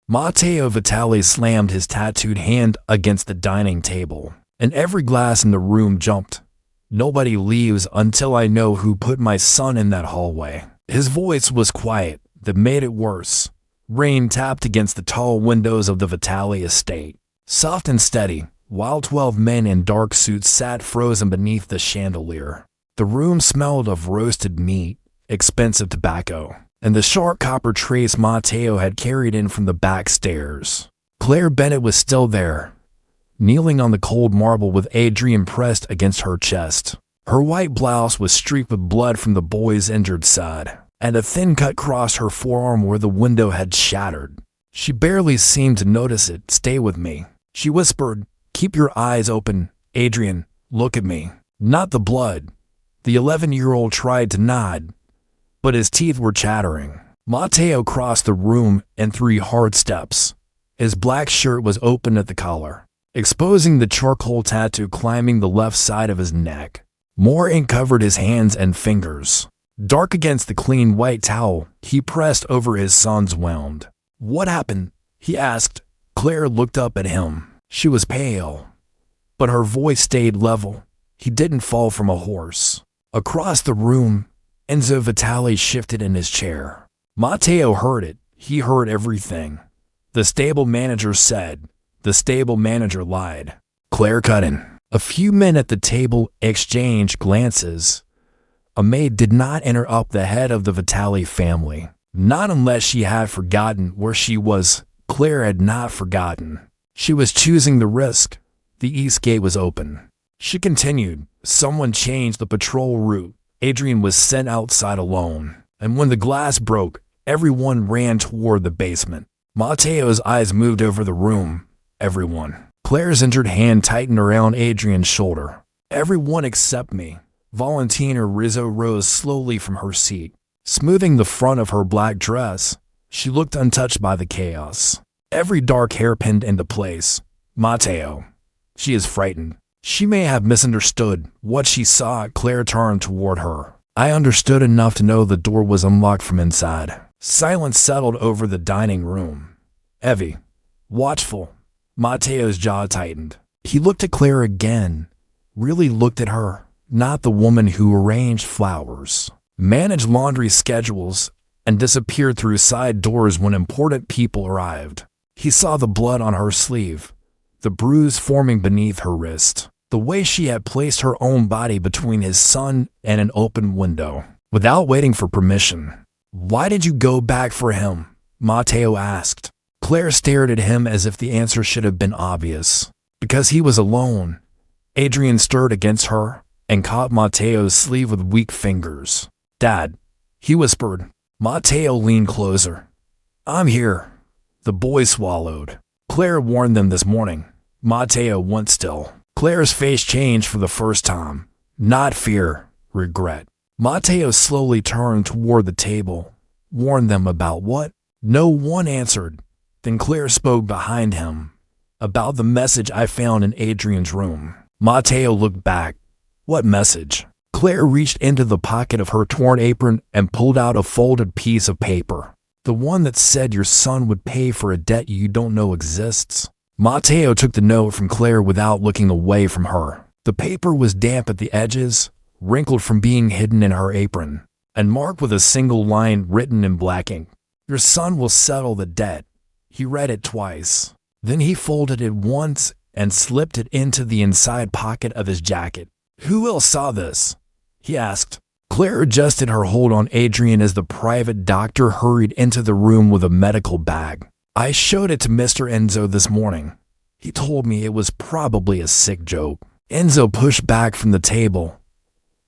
Matteo Vitale slammed his tattooed hand against the dining table, and every glass in the room jumped. "Nobody leaves until I know who put my son in that hallway." His voice was quiet, that made it worse. Rain tapped against the tall windows of the Vitale estate, soft and steady, while 12 men in dark suits sat frozen beneath the chandelier. The room smelled of roasted meat, expensive tobacco, and the sharp copper trace Matteo had carried in from the back stairs. Claire Bennett was still there, kneeling on the cold marble with Adrian pressed against her chest. Her white blouse was streaked with blood from the boy's injured side, and a thin cut crossed her forearm where the window had shattered. She barely seemed to notice it. "Stay with me," she whispered. "Keep your eyes open. Adrian, look at me." Not the blood. The 11-year-old tried to nod, but his teeth were chattering. Matteo crossed the room in 3 hard steps. His black shirt was open at the collar, exposing the charcoal tattoo climbing the left side of his neck. More ink covered his hands and fingers. Dark against the clean white towel he pressed over his son's wound. "What happened?" he asked. Claire looked up at him. She was pale, but her voice stayed level. "He didn't fall from a horse." Across the room, Enzo Vitale shifted in his chair. Matteo heard it. He heard everything. The stable manager said. The stable manager lied. Claire cut in. A few men at the table exchanged glances. A maid did not enter up the head of the Vitale family. Not unless she had forgotten where she was. Claire had not forgotten. She was choosing the risk. The east gate was open. She continued. Someone changed the patrol route. Adrian was sent outside alone. And when the glass broke, everyone ran toward the basement. Matteo's eyes moved over the room. Everyone. Claire's injured hand tightened around Adrian's shoulder. "Everyone except me." Valentina Rizzo rose slowly from her seat. Smoothing the front of her black dress, she looked untouched by the chaos. Every dark hair pinned into place. "Matteo. She is frightened. She may have misunderstood what she saw." Claire turned toward her. "I understood enough to know the door was unlocked from inside." Silence settled over the dining room. Heavy. Watchful. Matteo's jaw tightened. He looked at Claire again. Really looked at her. Not the woman who arranged flowers, managed laundry schedules, and disappeared through side doors when important people arrived. He saw the blood on her sleeve, the bruise forming beneath her wrist, the way she had placed her own body between his son and an open window, without waiting for permission. "Why did you go back for him?" Matteo asked. Claire stared at him as if the answer should have been obvious. "Because he was alone." Adrian stirred against her and caught Matteo's sleeve with weak fingers. "Dad," he whispered. Matteo leaned closer. "I'm here." The boy swallowed. "Claire warned them this morning." Matteo went still. Claire's face changed for the first time. Not fear, regret. Matteo slowly turned toward the table. "Warned them about what?" No one answered. Then Claire spoke behind him. "About the message I found in Adrian's room." Matteo looked back. "What message?" Claire reached into the pocket of her torn apron and pulled out a folded piece of paper. "The one that said your son would pay for a debt you don't know exists." Matteo took the note from Claire without looking away from her. The paper was damp at the edges, wrinkled from being hidden in her apron, and marked with a single line written in black ink. "Your son will settle the debt." He read it twice. Then he folded it once and slipped it into the inside pocket of his jacket. "Who else saw this?" he asked. Claire adjusted her hold on Adrian as the private doctor hurried into the room with a medical bag. "I showed it to Mr. Enzo this morning. He told me it was probably a sick joke." Enzo pushed back from the table.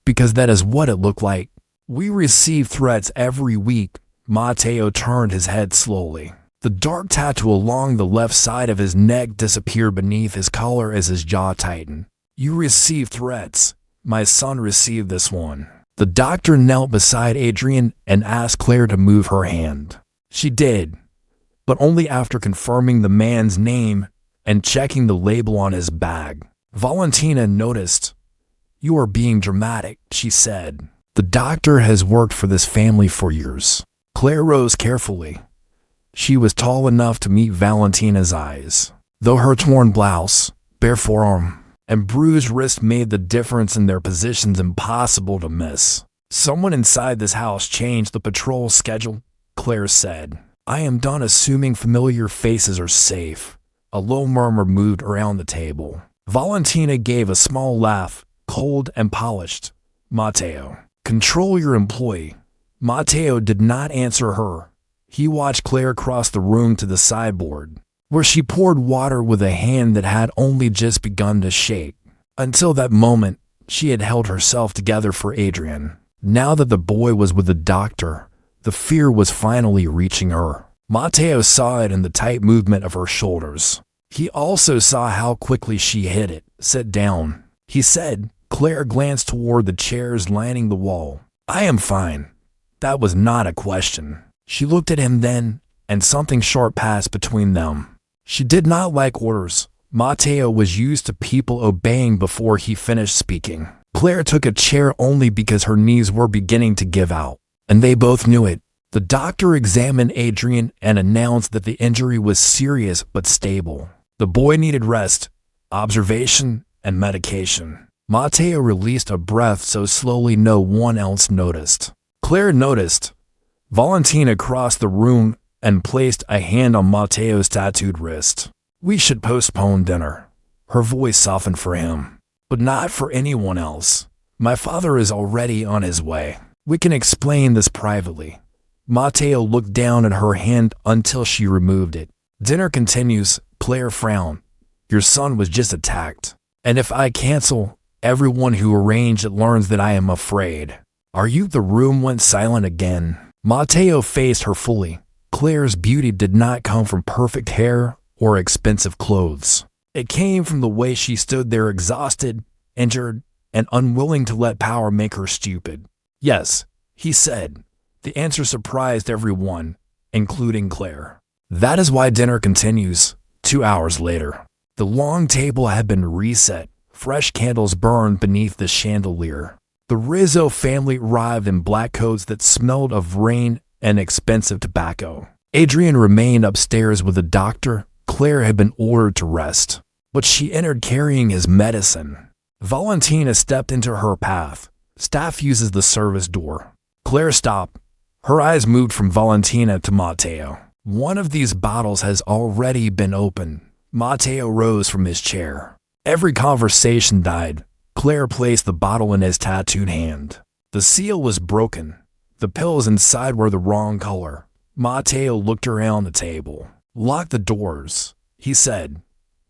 "Because that is what it looked like. We receive threats every week." Matteo turned his head slowly. The dark tattoo along the left side of his neck disappeared beneath his collar as his jaw tightened. "You receive threats. My son received this one." The doctor knelt beside Adrian and asked Claire to move her hand. She did, but only after confirming the man's name and checking the label on his bag. Valentina noticed. "You are being dramatic," she said. "The doctor has worked for this family for years." Claire rose carefully. She was tall enough to meet Valentina's eyes, though her torn blouse, bare forearm, and bruised wrist made the difference in their positions impossible to miss. Someone inside this house changed the patrol schedule, Claire said. I am done assuming familiar faces are safe. A low murmur moved around the table. Valentina gave a small laugh, cold and polished. Matteo, control your employee. Matteo did not answer her. He watched Claire cross the room to the sideboard, where she poured water with a hand that had only just begun to shake. Until that moment, she had held herself together for Adrian. Now that the boy was with the doctor, the fear was finally reaching her. Matteo saw it in the tight movement of her shoulders. He also saw how quickly she hit it. Sit down, he said. Claire glanced toward the chairs lining the wall. I am fine. That was not a question. She looked at him then, and something sharp passed between them. She did not like orders. Matteo was used to people obeying before he finished speaking. Claire took a chair only because her knees were beginning to give out, and they both knew it. The doctor examined Adrian and announced that the injury was serious but stable. The boy needed rest, observation, and medication. Matteo released a breath so slowly no one else noticed. Claire noticed. Valentina crossed the room and placed a hand on Matteo's tattooed wrist. We should postpone dinner. Her voice softened for him, but not for anyone else. My father is already on his way. We can explain this privately. Matteo looked down at her hand until she removed it. Dinner continues. Claire frowned. Your son was just attacked. And if I cancel, everyone who arranged it learns that I am afraid. Are you? The room went silent again. Matteo faced her fully. Claire's beauty did not come from perfect hair or expensive clothes. It came from the way she stood there exhausted, injured, and unwilling to let power make her stupid. Yes, he said. The answer surprised everyone, including Claire. That is why dinner continues. 2 hours later, the long table had been reset. Fresh candles burned beneath the chandelier. The Rizzo family arrived in black coats that smelled of rain and expensive tobacco. Adrian remained upstairs with the doctor. Claire had been ordered to rest, but she entered carrying his medicine. Valentina stepped into her path. Staff uses the service door. Claire stopped. Her eyes moved from Valentina to Matteo. One of these bottles has already been opened. Matteo rose from his chair. Every conversation died. Claire placed the bottle in his tattooed hand. The seal was broken. The pills inside were the wrong color. Matteo looked around the table. Lock the doors, he said.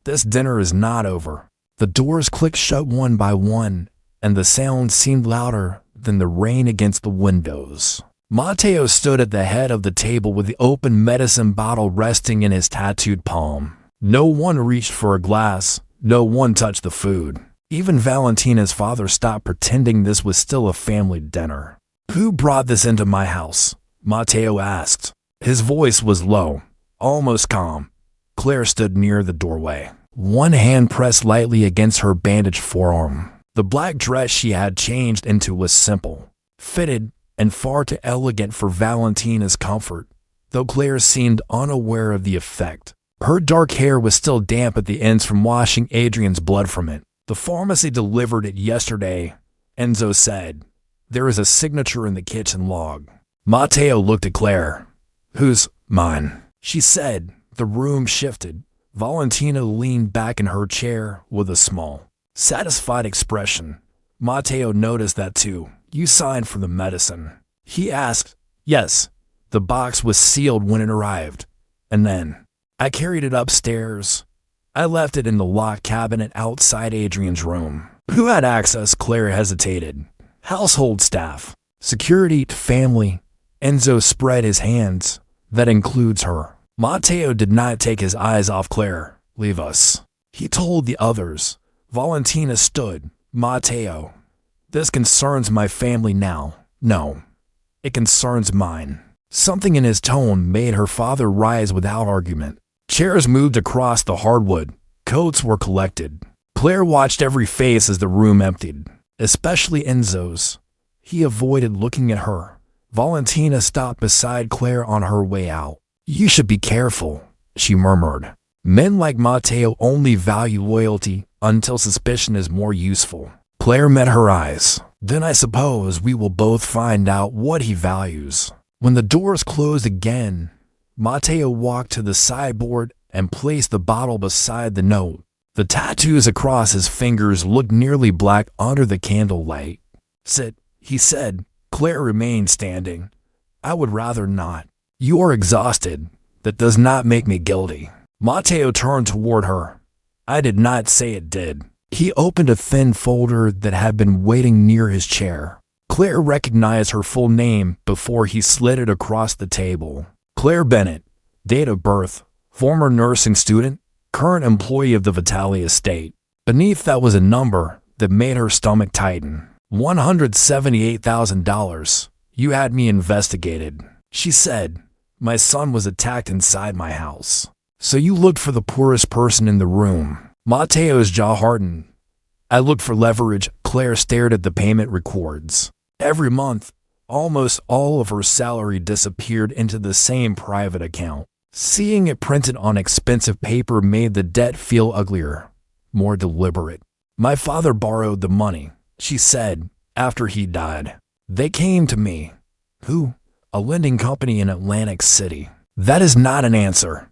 This dinner is not over. The doors clicked shut one by one, and the sound seemed louder than the rain against the windows. Matteo stood at the head of the table with the open medicine bottle resting in his tattooed palm. No one reached for a glass. No one touched the food. Even Valentina's father stopped pretending this was still a family dinner. Who brought this into my house? Matteo asked. His voice was low, almost calm. Claire stood near the doorway. One hand pressed lightly against her bandaged forearm. The black dress she had changed into was simple, fitted, and far too elegant for Valentina's comfort, though Claire seemed unaware of the effect. Her dark hair was still damp at the ends from washing Adrian's blood from it. The pharmacy delivered it yesterday, Enzo said. There is a signature in the kitchen log. Matteo looked at Claire. Whose? Mine, she said. The room shifted. Valentina leaned back in her chair with a small, satisfied expression. Matteo noticed that too. You signed for the medicine, he asked. Yes. The box was sealed when it arrived. And then, I carried it upstairs. I left it in the locked cabinet outside Adrian's room. Who had access? Claire hesitated. Household staff. Security, family. Enzo spread his hands. That includes her. Matteo did not take his eyes off Claire. Leave us, he told the others. Valentina stood. Matteo, this concerns my family now. No, it concerns mine. Something in his tone made her father rise without argument. Chairs moved across the hardwood. Coats were collected. Claire watched every face as the room emptied, especially Enzo's. He avoided looking at her. Valentina stopped beside Claire on her way out. You should be careful, she murmured. Men like Matteo only value loyalty until suspicion is more useful. Claire met her eyes. Then I suppose we will both find out what he values. When the doors closed again, Matteo walked to the sideboard and placed the bottle beside the note. The tattoos across his fingers looked nearly black under the candlelight. Sit, he said. Claire remained standing. I would rather not. You are exhausted. That does not make me guilty. Matteo turned toward her. I did not say it did. He opened a thin folder that had been waiting near his chair. Claire recognized her full name before he slid it across the table. Claire Bennett, date of birth, former nursing student, current employee of the Vitale estate. Beneath that was a number that made her stomach tighten. $178,000. You had me investigated, she said. My son was attacked inside my house. So you looked for the poorest person in the room. Matteo's jaw hardened. I looked for leverage. Claire stared at the payment records. Every month, almost all of her salary disappeared into the same private account. Seeing it printed on expensive paper made the debt feel uglier, more deliberate. My father borrowed the money, she said, after he died. They came to me. Who? A lending company in Atlantic City. That is not an answer.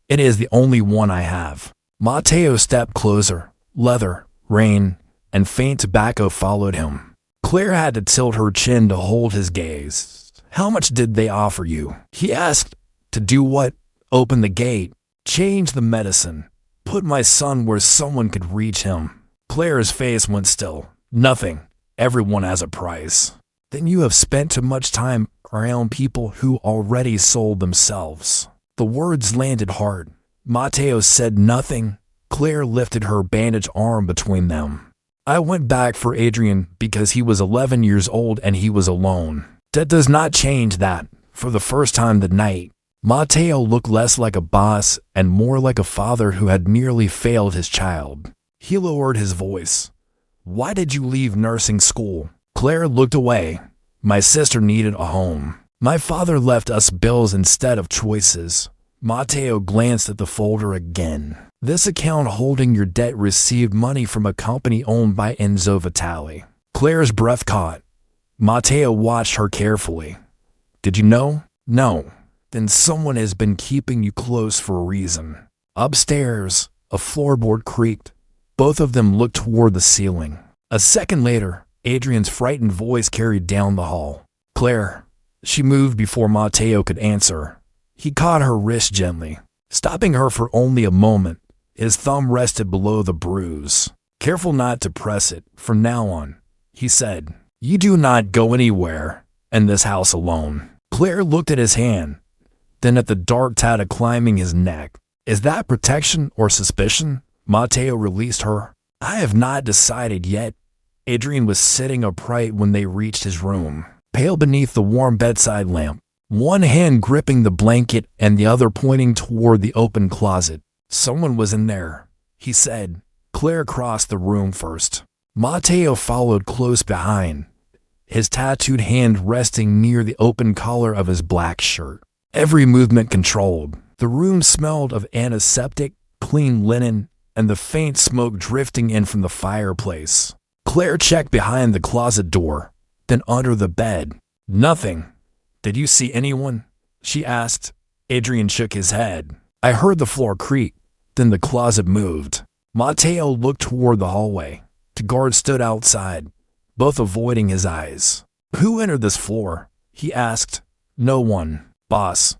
It is the only one I have. Matteo stepped closer. Leather, rain, and faint tobacco followed him. Claire had to tilt her chin to hold his gaze. How much did they offer you? He asked. To do what? Open the gate. Change the medicine. Put my son where someone could reach him. Claire's face went still. Nothing. Everyone has a price. Then you have spent too much time around people who already sold themselves. The words landed hard. Matteo said nothing. Claire lifted her bandaged arm between them. I went back for Adrian because he was 11 years old and he was alone. That does not change that. For the first time that night, Matteo looked less like a boss and more like a father who had nearly failed his child. He lowered his voice. Why did you leave nursing school? Claire looked away. My sister needed a home. My father left us bills instead of choices. Matteo glanced at the folder again. This account holding your debt received money from a company owned by Enzo Vitale. Claire's breath caught. Matteo watched her carefully. Did you know? No. Then someone has been keeping you close for a reason. Upstairs, a floorboard creaked. Both of them looked toward the ceiling. A second later, Adrian's frightened voice carried down the hall. Claire. She moved before Matteo could answer. He caught her wrist gently, stopping her for only a moment. His thumb rested below the bruise. Careful not to press it from now on, he said. You do not go anywhere in this house alone. Claire looked at his hand, then at the dark tattoo climbing his neck. Is that protection or suspicion? Matteo released her. I have not decided yet. Adrian was sitting upright when they reached his room, pale beneath the warm bedside lamp, one hand gripping the blanket and the other pointing toward the open closet. Someone was in there, he said. Claire crossed the room first. Matteo followed close behind, his tattooed hand resting near the open collar of his black shirt. Every movement controlled. The room smelled of antiseptic, clean linen, and the faint smoke drifting in from the fireplace. Claire checked behind the closet door, then under the bed. Nothing. Did you see anyone? She asked. Adrian shook his head. I heard the floor creak, then the closet moved. Matteo looked toward the hallway. The guards stood outside, both avoiding his eyes. Who entered this floor? He asked. No one, boss.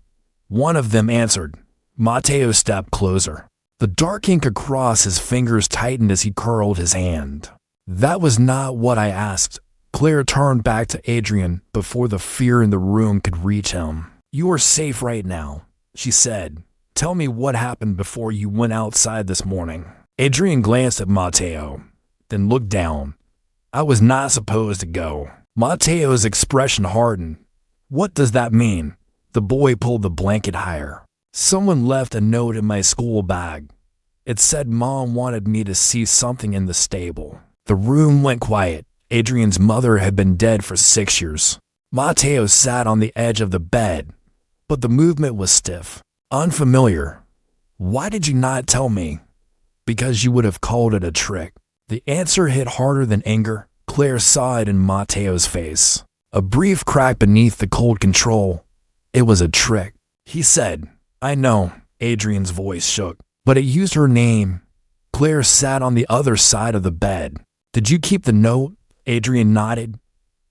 One of them answered. Matteo stepped closer. The dark ink across his fingers tightened as he curled his hand. That was not what I asked. Claire turned back to Adrian before the fear in the room could reach him. You are safe right now, she said. Tell me what happened before you went outside this morning. Adrian glanced at Matteo, then looked down. I was not supposed to go. Matteo's expression hardened. What does that mean? The boy pulled the blanket higher. Someone left a note in my school bag. It said Mom wanted me to see something in the stable. The room went quiet. Adrian's mother had been dead for 6 years. Matteo sat on the edge of the bed, but the movement was stiff. Unfamiliar. Why did you not tell me? Because you would have called it a trick. The answer hit harder than anger. Claire saw it in Matteo's face. A brief crack beneath the cold control. It was a trick. He said, I know. Adrian's voice shook, but it used her name. Claire sat on the other side of the bed. Did you keep the note? Adrian nodded.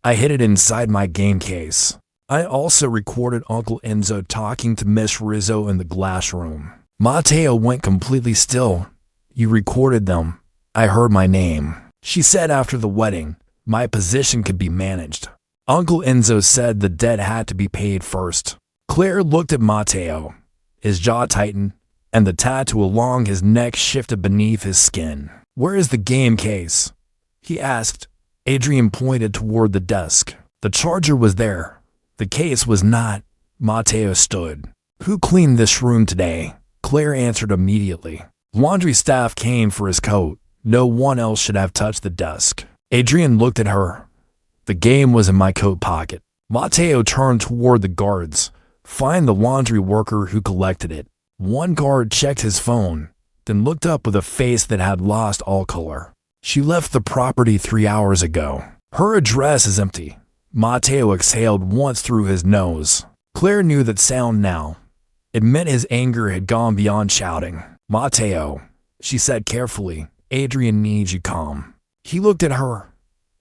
I hid it inside my game case. I also recorded Uncle Enzo talking to Miss Rizzo in the glass room. Matteo went completely still. You recorded them. I heard my name. She said after the wedding, my position could be managed. Uncle Enzo said the debt had to be paid first. Claire looked at Matteo. His jaw tightened, and the tattoo along his neck shifted beneath his skin. Where is the game case? He asked. Adrian pointed toward the desk. The charger was there. The case was not. Matteo stood. Who cleaned this room today? Claire answered immediately. Laundry staff came for his coat. No one else should have touched the desk. Adrian looked at her. The game was in my coat pocket. Matteo turned toward the guards. Find the laundry worker who collected it. One guard checked his phone, then looked up with a face that had lost all color. She left the property 3 hours ago. Her address is empty. Matteo exhaled once through his nose. Claire knew that sound now. It meant his anger had gone beyond shouting. Matteo, she said carefully, Adrian needs you calm. He looked at her.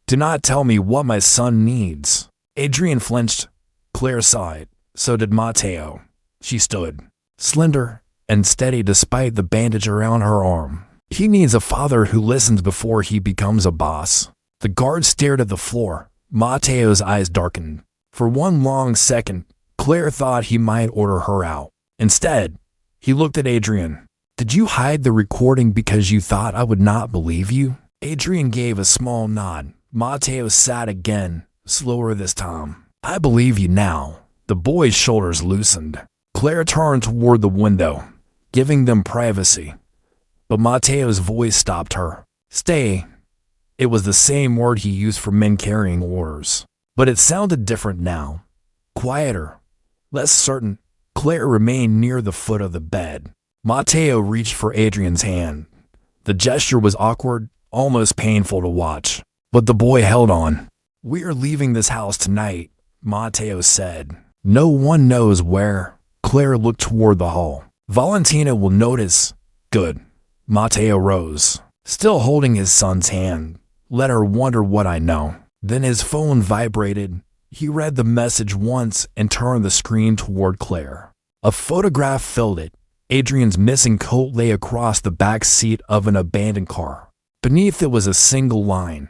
Do not tell me what my son needs. Adrian flinched. Claire saw it. So did Matteo. She stood, slender and steady despite the bandage around her arm. He needs a father who listens before he becomes a boss. The guard stared at the floor. Matteo's eyes darkened. For one long second, Claire thought he might order her out. Instead, he looked at Adrian. Did you hide the recording because you thought I would not believe you? Adrian gave a small nod. Matteo sat again, slower this time. I believe you now. The boy's shoulders loosened. Claire turned toward the window, giving them privacy. But Matteo's voice stopped her. Stay. It was the same word he used for men carrying orders. But it sounded different now. Quieter. Less certain. Claire remained near the foot of the bed. Matteo reached for Adrian's hand. The gesture was awkward, almost painful to watch. But the boy held on. We are leaving this house tonight, Matteo said. No one knows where. Claire looked toward the hall. Valentina will notice. Good. Matteo rose, still holding his son's hand. Let her wonder what I know. Then his phone vibrated. He read the message once and turned the screen toward Claire. A photograph filled it. Adrian's missing coat lay across the back seat of an abandoned car. Beneath it was a single line.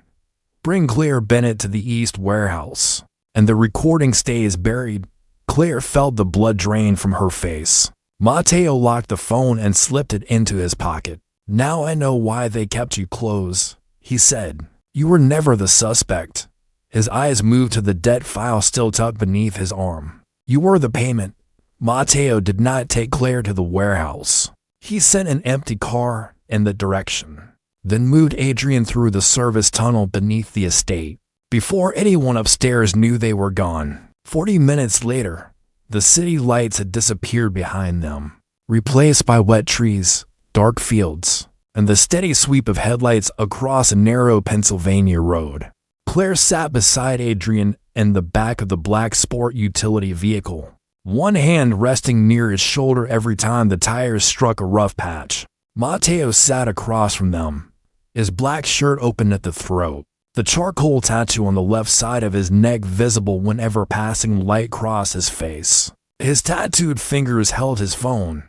Bring Claire Bennett to the East Warehouse. And the recording stays buried. Claire felt the blood drain from her face. Matteo locked the phone and slipped it into his pocket. Now I know why they kept you close, he said. You were never the suspect. His eyes moved to the debt file still tucked beneath his arm. You were the payment. Matteo did not take Claire to the warehouse. He sent an empty car in that direction, then moved Adrian through the service tunnel beneath the estate. Before anyone upstairs knew they were gone. 40 minutes later, the city lights had disappeared behind them, replaced by wet trees, dark fields, and the steady sweep of headlights across a narrow Pennsylvania road. Claire sat beside Adrian in the back of the black sport utility vehicle, one hand resting near his shoulder every time the tires struck a rough patch. Matteo sat across from them, his black shirt open at the throat. The charcoal tattoo on the left side of his neck visible whenever passing light crossed his face. His tattooed fingers held his phone,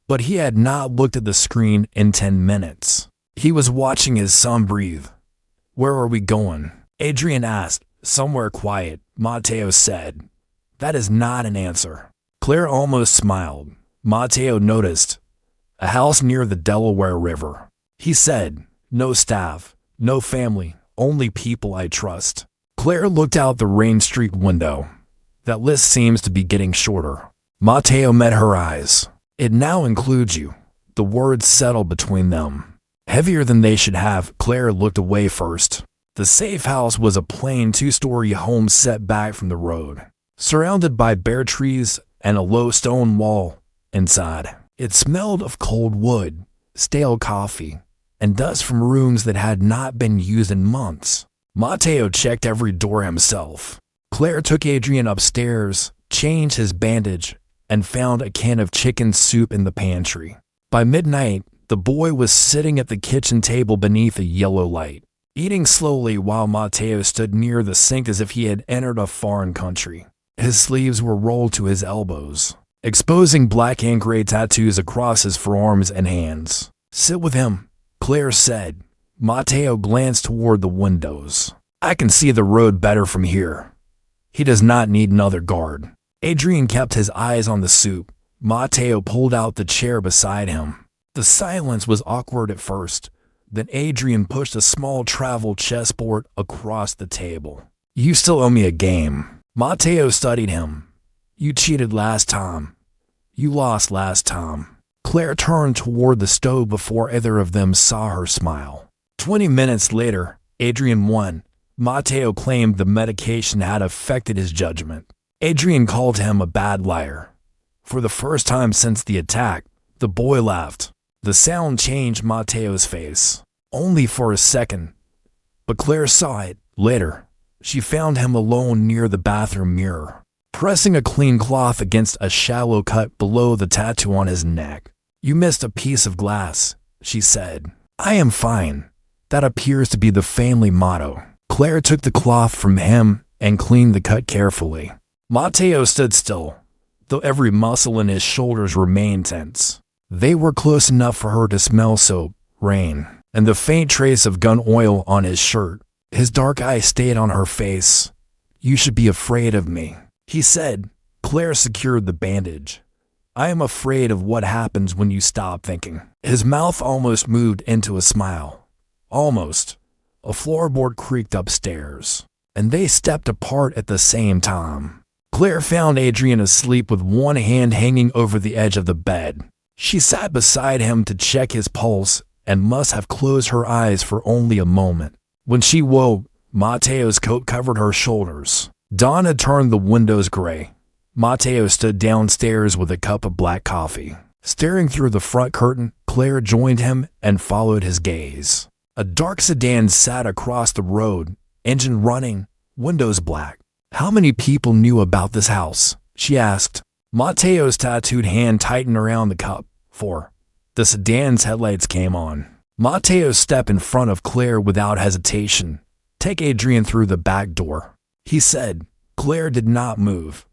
but he had not looked at the screen in 10 minutes. He was watching his son breathe. Where are we going? Adrian asked. Somewhere quiet, Matteo said. That is not an answer. Claire almost smiled. Matteo noticed. A house near the Delaware River. He said, no staff, no family. Only people I trust. Claire looked out the Rain Street window. That list seems to be getting shorter. Matteo met her eyes. It now includes you. The words settled between them. Heavier than they should have, Claire looked away first. The safe house was a plain 2-story home set back from the road, surrounded by bare trees and a low stone wall inside. It smelled of cold wood, stale coffee, and dust from rooms that had not been used in months. Matteo checked every door himself. Claire took Adrian upstairs, changed his bandage, and found a can of chicken soup in the pantry. By midnight, the boy was sitting at the kitchen table beneath a yellow light, eating slowly while Matteo stood near the sink as if he had entered a foreign country. His sleeves were rolled to his elbows, exposing black and gray tattoos across his forearms and hands. "Sit with him," Claire said. Matteo glanced toward the windows. "I can see the road better from here. He does not need another guard." Adrian kept his eyes on the soup. Matteo pulled out the chair beside him. The silence was awkward at first. Then Adrian pushed a small travel chessboard across the table. "You still owe me a game." Matteo studied him. "You cheated last time. You lost last time." Claire turned toward the stove before either of them saw her smile. 20 minutes later, Adrian won. Matteo claimed the medication had affected his judgment. Adrian called him a bad liar. For the first time since the attack, the boy laughed. The sound changed Matteo's face. Only for a second. But Claire saw it. Later, she found him alone near the bathroom mirror, pressing a clean cloth against a shallow cut below the tattoo on his neck. "You missed a piece of glass," she said. "I am fine. That appears to be the family motto." Claire took the cloth from him and cleaned the cut carefully. Matteo stood still, though every muscle in his shoulders remained tense. They were close enough for her to smell soap, rain, and the faint trace of gun oil on his shirt. His dark eyes stayed on her face. "You should be afraid of me," he said. Claire secured the bandage. "I am afraid of what happens when you stop thinking." His mouth almost moved into a smile. Almost. A floorboard creaked upstairs, and they stepped apart at the same time. Claire found Adrian asleep with one hand hanging over the edge of the bed. She sat beside him to check his pulse and must have closed her eyes for only a moment. When she woke, Matteo's coat covered her shoulders. Dawn had turned the windows gray. Matteo stood downstairs with a cup of black coffee. Staring through the front curtain, Claire joined him and followed his gaze. A dark sedan sat across the road, engine running, windows black. "How many people knew about this house?" she asked. Matteo's tattooed hand tightened around the cup. 4. The sedan's headlights came on. Matteo stepped in front of Claire without hesitation. "Take Adrian through the back door," he said. Claire did not move.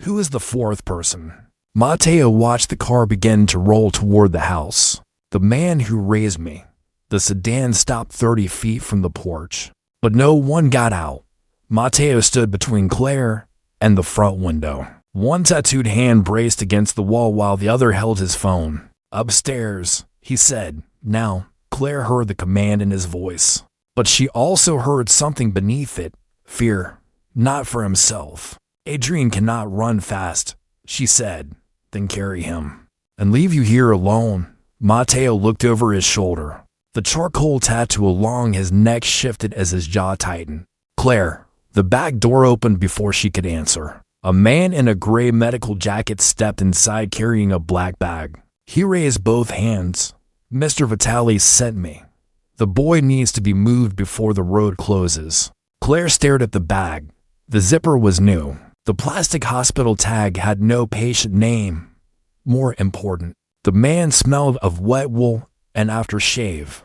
"Who is the fourth person?" Matteo watched the car begin to roll toward the house. "The man who raised me." The sedan stopped 30 feet from the porch, but no one got out. Matteo stood between Claire and the front window. One tattooed hand braced against the wall while the other held his phone. "Upstairs," he said. Now, Claire heard the command in his voice, but she also heard something beneath it, fear, not for himself. "Adrian cannot run fast," she said. "Then carry him." "And leave you here alone." Matteo looked over his shoulder. The charcoal tattoo along his neck shifted as his jaw tightened. "Claire." The back door opened before she could answer. A man in a gray medical jacket stepped inside carrying a black bag. He raised both hands. "Mr. Vitale sent me. The boy needs to be moved before the road closes." Claire stared at the bag. The zipper was new. The plastic hospital tag had no patient name. More important, the man smelled of wet wool and aftershave,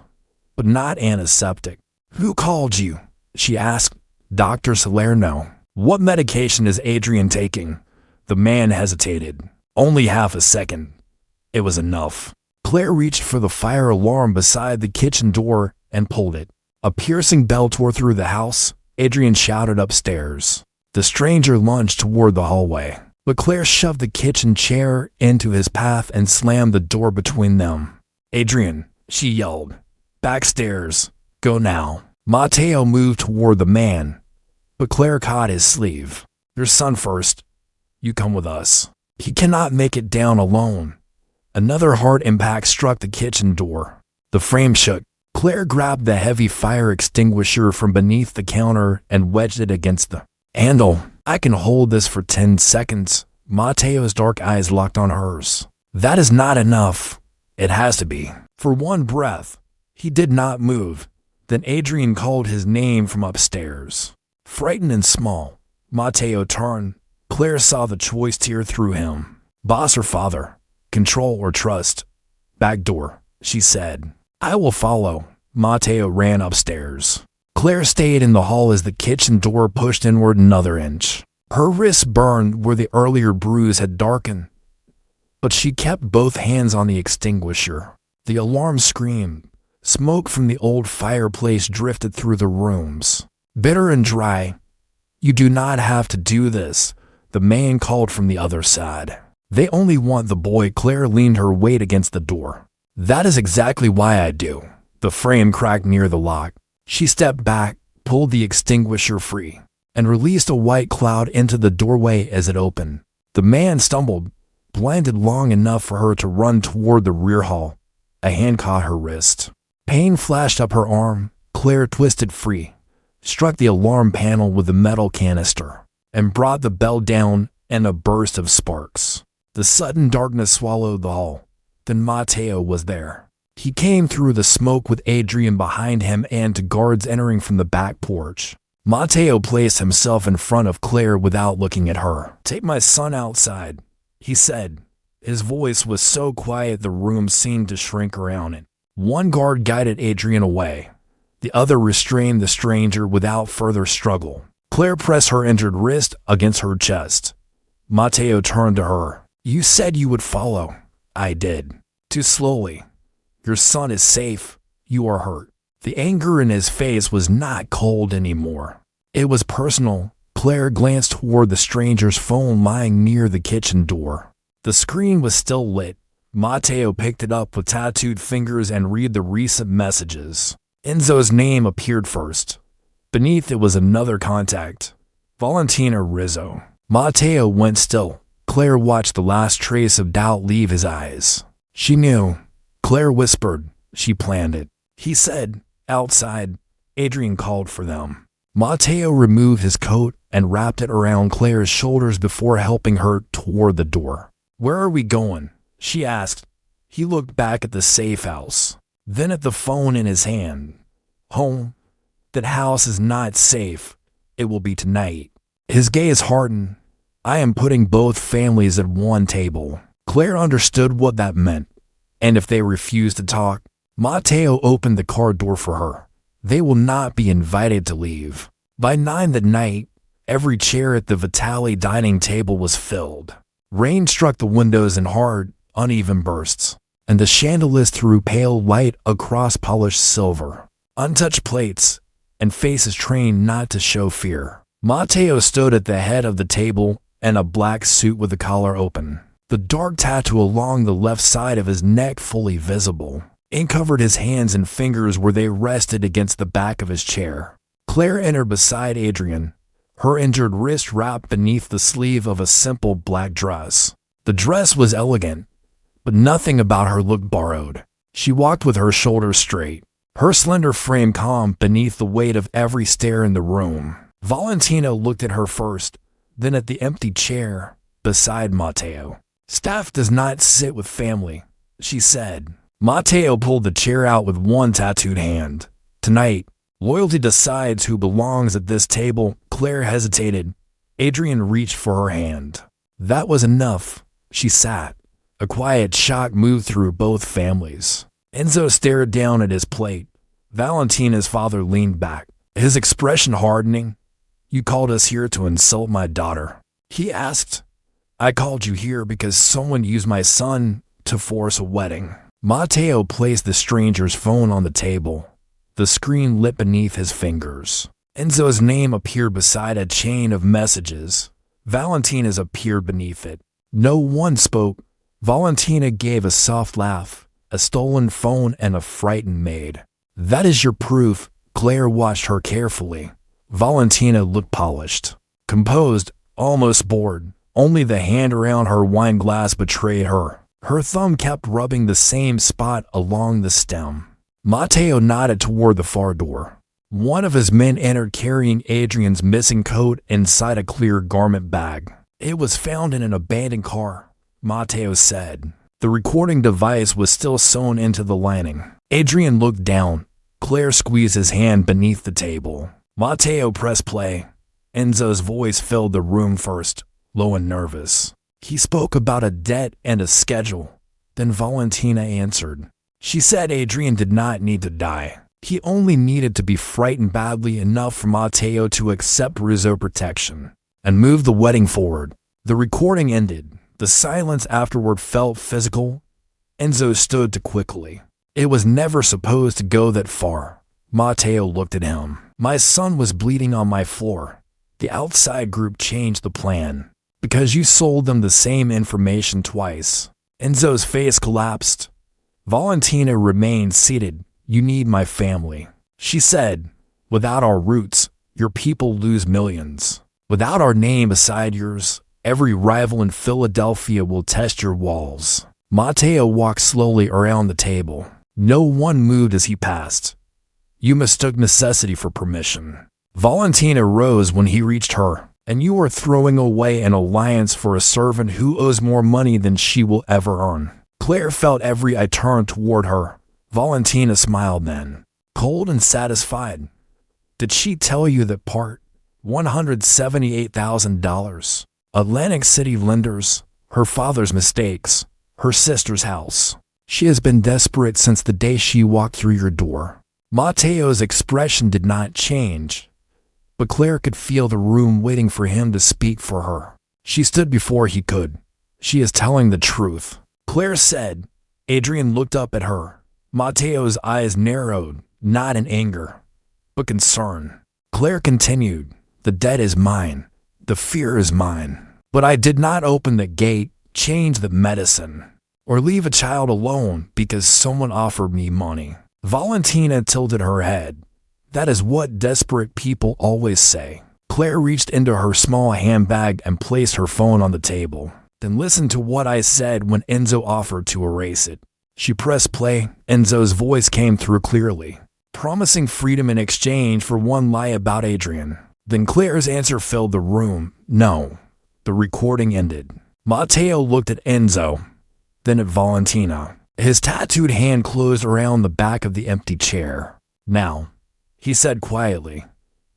but not antiseptic. "Who called you?" she asked. "Dr. Salerno." "What medication is Adrian taking?" The man hesitated. Only half a second. It was enough. Claire reached for the fire alarm beside the kitchen door and pulled it. A piercing bell tore through the house. Adrian shouted upstairs. The stranger lunged toward the hallway, but Claire shoved the kitchen chair into his path and slammed the door between them. "Adrian," she yelled. "Backstairs. Go now." Matteo moved toward the man, but Claire caught his sleeve. "Your son first. You come with us. He cannot make it down alone." Another hard impact struck the kitchen door. The frame shook. Claire grabbed the heavy fire extinguisher from beneath the counter and wedged it against the handle. "I can hold this for 10 seconds, Matteo's dark eyes locked on hers. That is not enough. It has to be. For one breath, he did not move. Then Adrian called his name from upstairs. Frightened and small, Matteo turned. Claire saw the choice tear through him. Boss or father? Control or trust? Back door, she said. I will follow. Matteo ran upstairs. Claire stayed in the hall as the kitchen door pushed inward another inch. Her wrists burned where the earlier bruise had darkened, but she kept both hands on the extinguisher. The alarm screamed. Smoke from the old fireplace drifted through the rooms. Bitter and dry. You do not have to do this, the man called from the other side. They only want the boy. Claire leaned her weight against the door. That is exactly why I do. The frame cracked near the lock. She stepped back, pulled the extinguisher free, and released a white cloud into the doorway as it opened. The man stumbled, blinded long enough for her to run toward the rear hall. A hand caught her wrist. Pain flashed up her arm. Claire twisted free, struck the alarm panel with the metal canister, and brought the bell down in a burst of sparks. The sudden darkness swallowed the hall. Then Matteo was there. He came through the smoke with Adrian behind him and two guards entering from the back porch. Matteo placed himself in front of Claire without looking at her. Take my son outside, he said. His voice was so quiet the room seemed to shrink around it. One guard guided Adrian away. The other restrained the stranger without further struggle. Claire pressed her injured wrist against her chest. Matteo turned to her. You said you would follow. I did. Too slowly. Your son is safe. You are hurt. The anger in his face was not cold anymore. It was personal. Claire glanced toward the stranger's phone lying near the kitchen door. The screen was still lit. Matteo picked it up with tattooed fingers and read the recent messages. Enzo's name appeared first. Beneath it was another contact. Valentina Rizzo. Matteo went still. Claire watched the last trace of doubt leave his eyes. She knew. Claire whispered. She planned it. He said, outside. Adrian called for them. Matteo removed his coat and wrapped it around Claire's shoulders before helping her toward the door. Where are we going? She asked. He looked back at the safe house, then at the phone in his hand. Home. That house is not safe. It will be tonight. His gaze hardened. I am putting both families at one table. Claire understood what that meant. And if they refused to talk, Matteo opened the car door for her. They will not be invited to leave. By 9 that night, every chair at the Vitale dining table was filled. Rain struck the windows in hard, uneven bursts, and the chandeliers threw pale light across polished silver. Untouched plates, and faces trained not to show fear. Matteo stood at the head of the table in a black suit with the collar open. The dark tattoo along the left side of his neck fully visible. Ink covered his hands and fingers where they rested against the back of his chair. Claire entered beside Adrian, her injured wrist wrapped beneath the sleeve of a simple black dress. The dress was elegant, but nothing about her looked borrowed. She walked with her shoulders straight, her slender frame calm beneath the weight of every stare in the room. Valentina looked at her first, then at the empty chair beside Matteo. Staff does not sit with family, she said. Matteo pulled the chair out with one tattooed hand. Tonight, loyalty decides who belongs at this table. Claire hesitated. Adrian reached for her hand. That was enough. She sat. A quiet shock moved through both families. Enzo stared down at his plate. Valentina's father leaned back, his expression hardening. You called us here to insult my daughter, he asked. I called you here because someone used my son to force a wedding. Matteo placed the stranger's phone on the table. The screen lit beneath his fingers. Enzo's name appeared beside a chain of messages. Valentina's appeared beneath it. No one spoke. Valentina gave a soft laugh, a stolen phone and a frightened maid. That is your proof. Claire watched her carefully. Valentina looked polished, composed, almost bored. Only the hand around her wine glass betrayed her. Her thumb kept rubbing the same spot along the stem. Matteo nodded toward the far door. One of his men entered carrying Adrian's missing coat inside a clear garment bag. It was found in an abandoned car, Matteo said. The recording device was still sewn into the lining. Adrian looked down. Claire squeezed his hand beneath the table. Matteo pressed play. Enzo's voice filled the room first, low and nervous. He spoke about a debt and a schedule. Then Valentina answered. She said Adrian did not need to die. He only needed to be frightened badly enough for Matteo to accept Rizzo protection and move the wedding forward. The recording ended. The silence afterward felt physical. Enzo stood too quickly. It was never supposed to go that far. Matteo looked at him. My son was bleeding on my floor. The outside group changed the plan because you sold them the same information twice. Enzo's face collapsed. Valentina remained seated. You need my family, she said. Without our roots, your people lose millions. Without our name beside yours, every rival in Philadelphia will test your walls. Matteo walked slowly around the table. No one moved as he passed. You mistook necessity for permission. Valentina rose when he reached her. And you are throwing away an alliance for a servant who owes more money than she will ever earn. Claire felt every eye turned toward her. Valentina smiled then, cold and satisfied. Did she tell you that part? $178,000. Atlantic City lenders, her father's mistakes, her sister's house. She has been desperate since the day she walked through your door. Matteo's expression did not change, but Claire could feel the room waiting for him to speak for her. She stood before he could. She is telling the truth, Claire said. Adrian looked up at her. Matteo's eyes narrowed, not in anger, but concern. Claire continued, the debt is mine. The fear is mine. But I did not open the gate, change the medicine, or leave a child alone because someone offered me money. Valentina tilted her head. That is what desperate people always say. Claire reached into her small handbag and placed her phone on the table. Then listen to what I said when Enzo offered to erase it. She pressed play. Enzo's voice came through clearly, promising freedom in exchange for one lie about Adrian. Then Claire's answer filled the room. No. The recording ended. Matteo looked at Enzo, then at Valentina. His tattooed hand closed around the back of the empty chair. Now, he said quietly,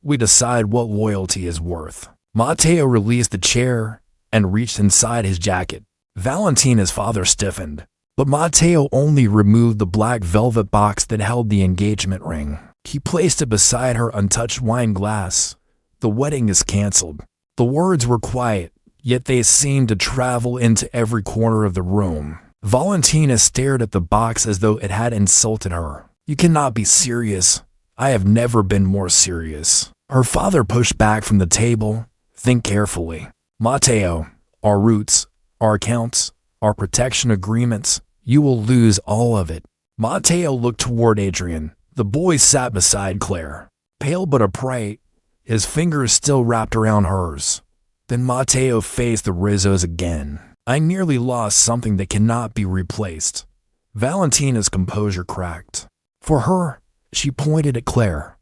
we decide what loyalty is worth. Matteo released the chair and reached inside his jacket. Valentina's father stiffened, but Matteo only removed the black velvet box that held the engagement ring. He placed it beside her untouched wine glass. The wedding is canceled. The words were quiet, yet they seemed to travel into every corner of the room. Valentina stared at the box as though it had insulted her. You cannot be serious. I have never been more serious. Her father pushed back from the table. Think carefully. Matteo, our roots, our accounts, our protection agreements, you will lose all of it. Matteo looked toward Adrian. The boy sat beside Claire, pale but upright, his fingers still wrapped around hers. Then Matteo faced the Rizzos again. I nearly lost something that cannot be replaced. Valentina's composure cracked. For her, she pointed at Claire,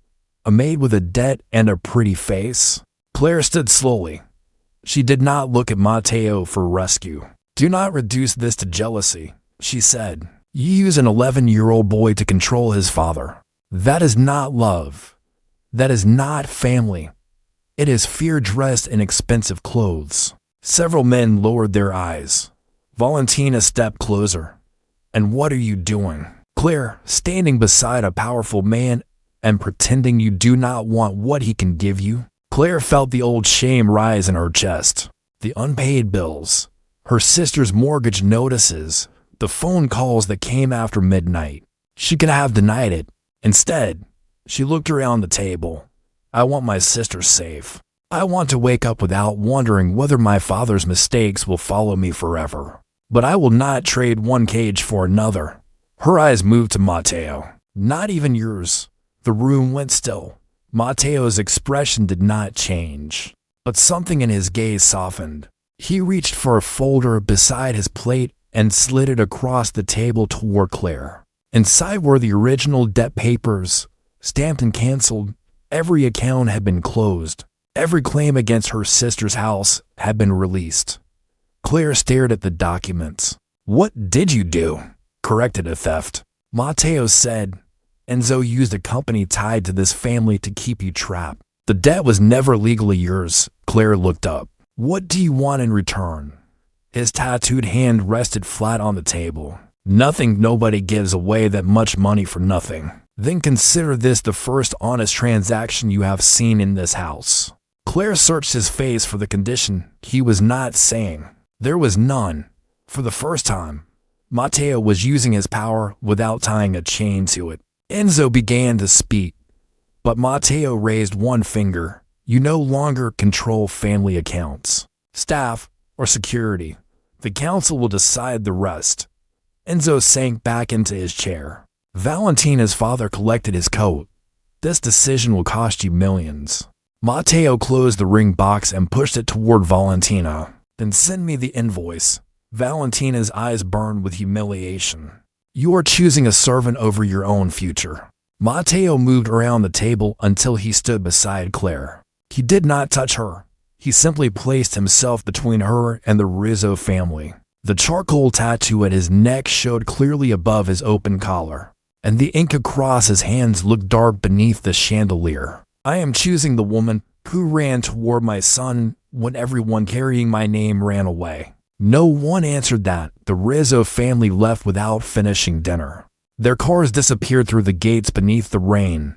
a maid with a debt and a pretty face. Claire stood slowly. She did not look at Matteo for rescue. Do not reduce this to jealousy, she said. You use an 11-year-old boy to control his father. That is not love. That is not family. It is fear dressed in expensive clothes. Several men lowered their eyes. Valentina stepped closer. And what are you doing? Claire, standing beside a powerful man and pretending you do not want what he can give you? Claire felt the old shame rise in her chest. The unpaid bills, her sister's mortgage notices, the phone calls that came after midnight. She could have denied it. Instead, she looked around the table. I want my sister safe. I want to wake up without wondering whether my father's mistakes will follow me forever. But I will not trade one cage for another. Her eyes moved to Matteo. Not even yours. The room went still. Matteo's expression did not change, but something in his gaze softened. He reached for a folder beside his plate and slid it across the table toward Claire. Inside were the original debt papers, stamped and canceled. Every account had been closed. Every claim against her sister's house had been released. Claire stared at the documents. "What did you do?" "Corrected a theft." Matteo said. "Enzo used a company tied to this family to keep you trapped. The debt was never legally yours." Claire looked up. "What do you want in return?" His tattooed hand rested flat on the table. "Nothing. Nobody gives away that much money for nothing." "Then consider this the first honest transaction you have seen in this house." Claire searched his face for the condition he was not saying. There was none. For the first time, Matteo was using his power without tying a chain to it. Enzo began to speak, but Matteo raised one finger. "You no longer control family accounts, staff, or security. The council will decide the rest." Enzo sank back into his chair. "Valentina's father collected his coat. This decision will cost you millions." Matteo closed the ring box and pushed it toward Valentina. "Then send me the invoice." Valentina's eyes burned with humiliation. "You are choosing a servant over your own future." Matteo moved around the table until he stood beside Claire. He did not touch her. He simply placed himself between her and the Rizzo family. The charcoal tattoo at his neck showed clearly above his open collar, and the ink across his hands looked dark beneath the chandelier. "I am choosing the woman who ran toward my son when everyone carrying my name ran away." No one answered that. The Rizzo family left without finishing dinner. Their cars disappeared through the gates beneath the rain.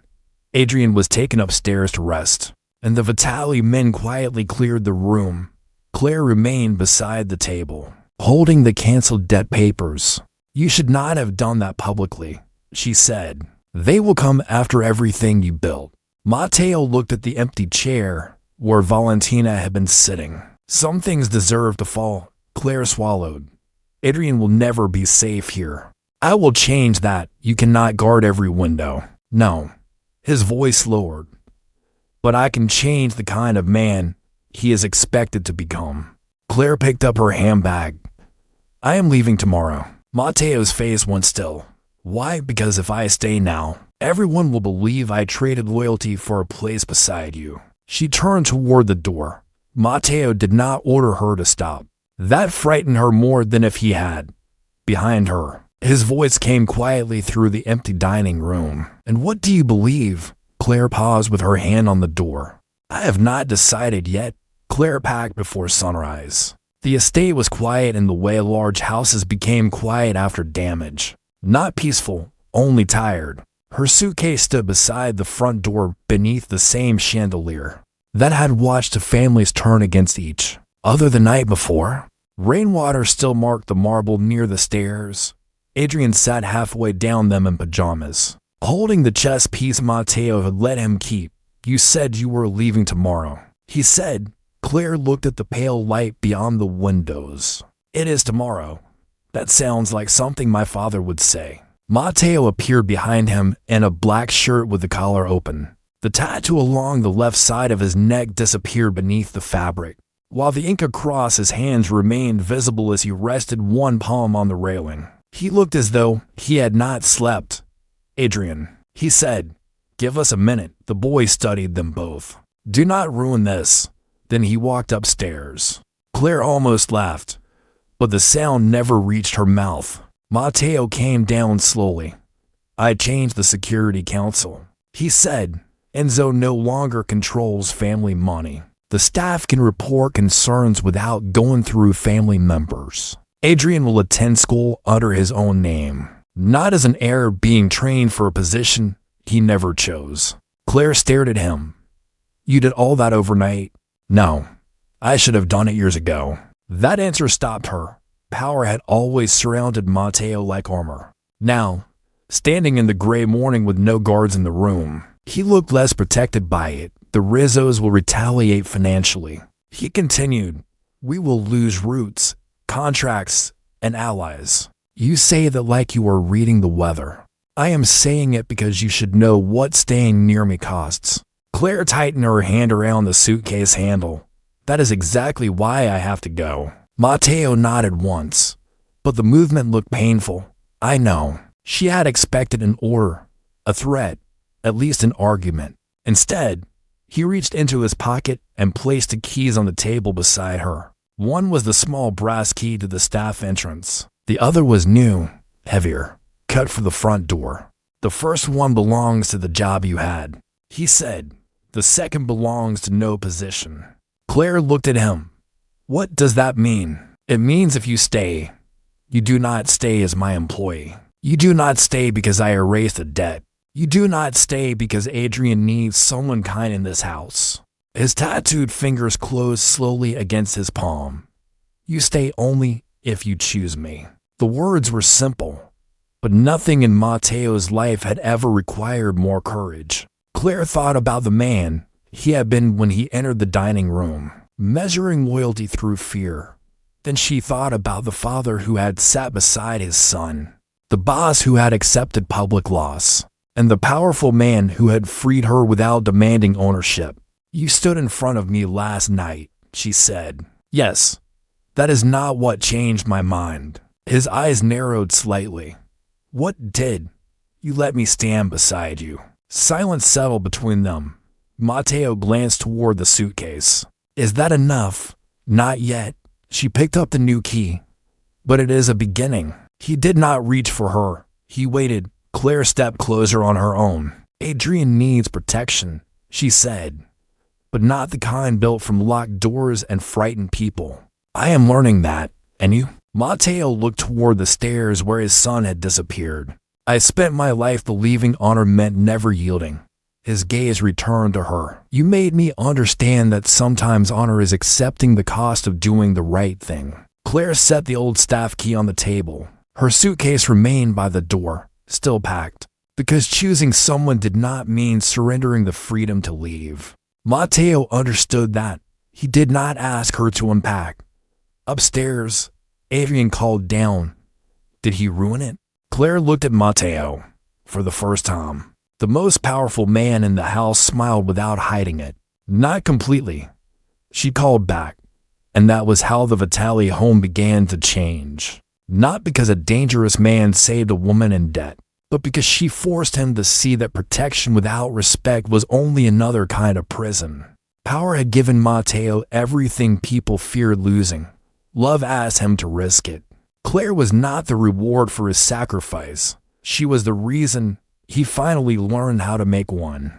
Adrian was taken upstairs to rest, and the Vitale men quietly cleared the room. Claire remained beside the table, holding the canceled debt papers. "You should not have done that publicly," she said. "They will come after everything you built." Matteo looked at the empty chair where Valentina had been sitting. "Some things deserve to fall." Claire swallowed. "Adrian will never be safe here. I will change that. You cannot guard every window." "No." His voice lowered. "But I can change the kind of man he is expected to become." Claire picked up her handbag. "I am leaving tomorrow." Matteo's face went still. "Why?" "Because if I stay now, everyone will believe I traded loyalty for a place beside you." She turned toward the door. Matteo did not order her to stop. That frightened her more than if he had. Behind her, his voice came quietly through the empty dining room. "And what do you believe?" Claire paused with her hand on the door. "I have not decided yet." Claire packed before sunrise. The estate was quiet in the way large houses became quiet after damage. Not peaceful, only tired. Her suitcase stood beside the front door beneath the same chandelier that had watched the families turn against each other the night before. Rainwater still marked the marble near the stairs. Adrian sat halfway down them in pajamas, holding the chess piece Matteo had let him keep. "You said you were leaving tomorrow," he said. Claire looked at the pale light beyond the windows. "It is tomorrow. That sounds like something my father would say." Matteo appeared behind him in a black shirt with the collar open. The tattoo along the left side of his neck disappeared beneath the fabric, while the ink across his hands remained visible as he rested one palm on the railing. He looked as though he had not slept. "Adrian," he said, "give us a minute." The boy studied them both. "Do not ruin this." Then he walked upstairs. Claire almost laughed, but the sound never reached her mouth. Matteo came down slowly. "I changed the Security Council," he said. "Enzo no longer controls family money. The staff can report concerns without going through family members. Adrian will attend school under his own name, not as an heir being trained for a position he never chose." Claire stared at him. "You did all that overnight?" "No. I should have done it years ago." That answer stopped her. Power had always surrounded Matteo like armor. Now, standing in the gray morning with no guards in the room, he looked less protected by it. "The Rizzos will retaliate financially," he continued. "We will lose roots, contracts, and allies." You say that like you are reading the weather. I am saying it because you should know what staying near me costs. Claire tightened her hand around the suitcase handle. "That is exactly why I have to go." Matteo nodded once, but the movement looked painful. "I know." She had expected an order, a threat, at least an argument. Instead, He reached into his pocket and placed the keys on the table beside her. One was the small brass key to the staff entrance. The other was new, heavier, cut for the front door. "The first one belongs to the job you had," he said. "The second belongs to no position." Claire looked at him. "What does that mean?" "It means if you stay, you do not stay as my employee. You do not stay because I erased a debt. You do not stay because Adrian needs someone kind in this house." His tattooed fingers closed slowly against his palm. "You stay only if you choose me." The words were simple, but nothing in Matteo's life had ever required more courage. Claire thought about the man he had been when he entered the dining room, measuring loyalty through fear. Then she thought about the father who had sat beside his son, the boss who had accepted public loss, and the powerful man who had freed her without demanding ownership. "You stood in front of me last night," she said. "Yes, that is not what changed my mind." His eyes narrowed slightly. "What did?" "You let me stand beside you." Silence settled between them. Matteo glanced toward the suitcase. "Is that enough?" "Not yet." She picked up the new key. "But it is a beginning." He did not reach for her. He waited. Claire stepped closer on her own. "Adrian needs protection," she said, "but not the kind built from locked doors and frightened people. I am learning that. And you?" Matteo looked toward the stairs where his son had disappeared. "I spent my life believing honor meant never yielding." His gaze returned to her. "You made me understand that sometimes honor is accepting the cost of doing the right thing." Claire set the old staff key on the table. Her suitcase remained by the door, still packed, because choosing someone did not mean surrendering the freedom to leave. Matteo understood that. He did not ask her to unpack. Upstairs, Adrian called down. Did he ruin it? Claire looked at Matteo for the first time. The most powerful man in the house smiled without hiding it. "Not completely," she called back. And that was how the Vitale home began to change. Not because a dangerous man saved a woman in debt, but because she forced him to see that protection without respect was only another kind of prison. Power had given Matteo everything people feared losing. Love asked him to risk it. Claire was not the reward for his sacrifice. She was the reason he finally learned how to make one.